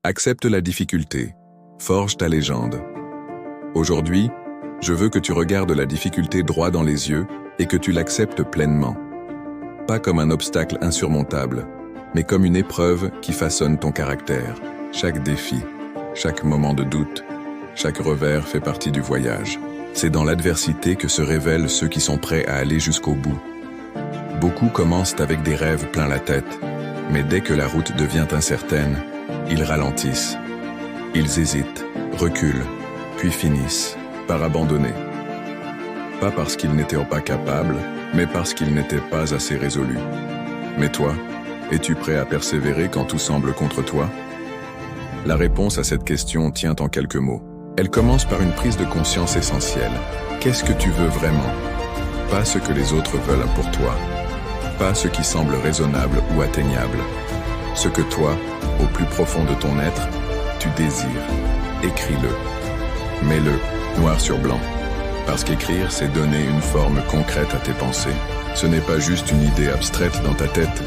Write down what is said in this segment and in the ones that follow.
Accepte la difficulté. Forge ta légende. Aujourd'hui, je veux que tu regardes la difficulté droit dans les yeux et que tu l'acceptes pleinement. Pas comme un obstacle insurmontable, mais comme une épreuve qui façonne ton caractère. Chaque défi, chaque moment de doute, chaque revers fait partie du voyage. C'est dans l'adversité que se révèlent ceux qui sont prêts à aller jusqu'au bout. Beaucoup commencent avec des rêves plein la tête, mais dès que la route devient incertaine, ils ralentissent. Ils hésitent, reculent, puis finissent par abandonner. Pas parce qu'ils n'étaient pas capables, mais parce qu'ils n'étaient pas assez résolus. Mais toi, es-tu prêt à persévérer quand tout semble contre toi? La réponse à cette question tient en quelques mots. Elle commence par une prise de conscience essentielle. Qu'est-ce que tu veux vraiment? Pas ce que les autres veulent pour toi. Pas ce qui semble raisonnable ou atteignable. Ce que toi, au plus profond de ton être, tu désires. Écris-le. Mets-le, noir sur blanc. Parce qu'écrire, c'est donner une forme concrète à tes pensées. Ce n'est pas juste une idée abstraite dans ta tête.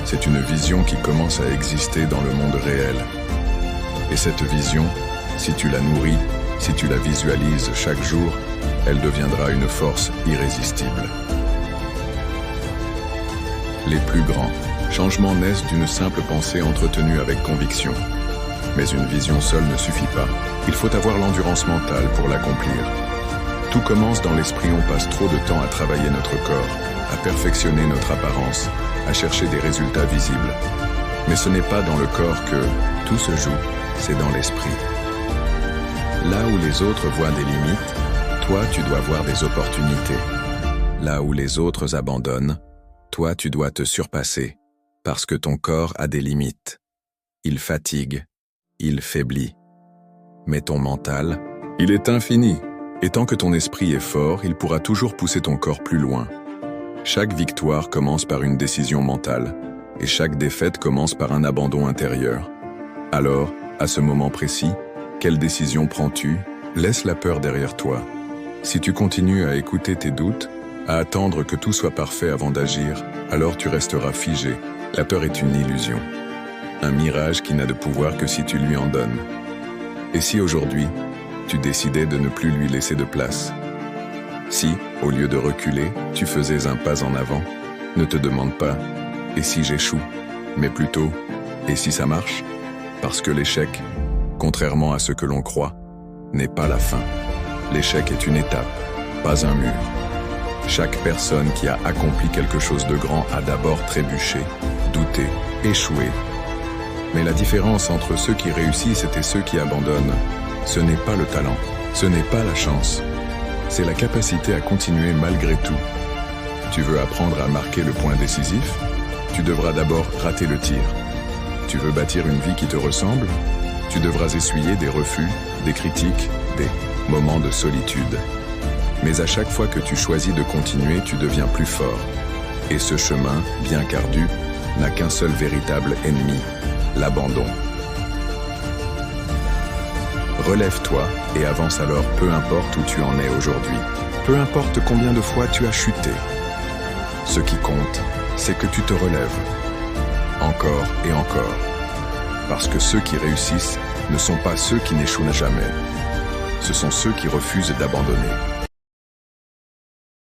C'est une vision qui commence à exister dans le monde réel. Et cette vision, si tu la nourris, si tu la visualises chaque jour, elle deviendra une force irrésistible. Les plus grands changements naissent d'une simple pensée entretenue avec conviction. Mais une vision seule ne suffit pas. Il faut avoir l'endurance mentale pour l'accomplir. Tout commence dans l'esprit, on passe trop de temps à travailler notre corps, à perfectionner notre apparence, à chercher des résultats visibles. Mais ce n'est pas dans le corps que tout se joue, c'est dans l'esprit. Là où les autres voient des limites, toi tu dois voir des opportunités. Là où les autres abandonnent, toi tu dois te surpasser, parce que ton corps a des limites. Il fatigue, il faiblit. Mais ton mental, il est infini. Et tant que ton esprit est fort, il pourra toujours pousser ton corps plus loin. Chaque victoire commence par une décision mentale, et chaque défaite commence par un abandon intérieur. Alors, à ce moment précis, quelle décision prends-tu? Laisse la peur derrière toi. Si tu continues à écouter tes doutes, à attendre que tout soit parfait avant d'agir, alors tu resteras figé. La peur est une illusion, un mirage qui n'a de pouvoir que si tu lui en donnes. Et si aujourd'hui, tu décidais de ne plus lui laisser de place? Si, au lieu de reculer, tu faisais un pas en avant, ne te demande pas « et si j'échoue ?» mais plutôt « et si ça marche ?» Parce que l'échec, contrairement à ce que l'on croit, n'est pas la fin. L'échec est une étape, pas un mur. Chaque personne qui a accompli quelque chose de grand a d'abord trébuché, douté, échoué. Mais la différence entre ceux qui réussissent et ceux qui abandonnent, ce n'est pas le talent, ce n'est pas la chance. C'est la capacité à continuer malgré tout. Tu veux apprendre à marquer le point décisif? Tu devras d'abord rater le tir. Tu veux bâtir une vie qui te ressemble? Tu devras essuyer des refus, des critiques, des moments de solitude. Mais à chaque fois que tu choisis de continuer, tu deviens plus fort. Et ce chemin, bien qu'ardu, n'a qu'un seul véritable ennemi, l'abandon. Relève-toi et avance alors, peu importe où tu en es aujourd'hui. Peu importe combien de fois tu as chuté. Ce qui compte, c'est que tu te relèves. Encore et encore. Parce que ceux qui réussissent ne sont pas ceux qui n'échouent jamais. Ce sont ceux qui refusent d'abandonner.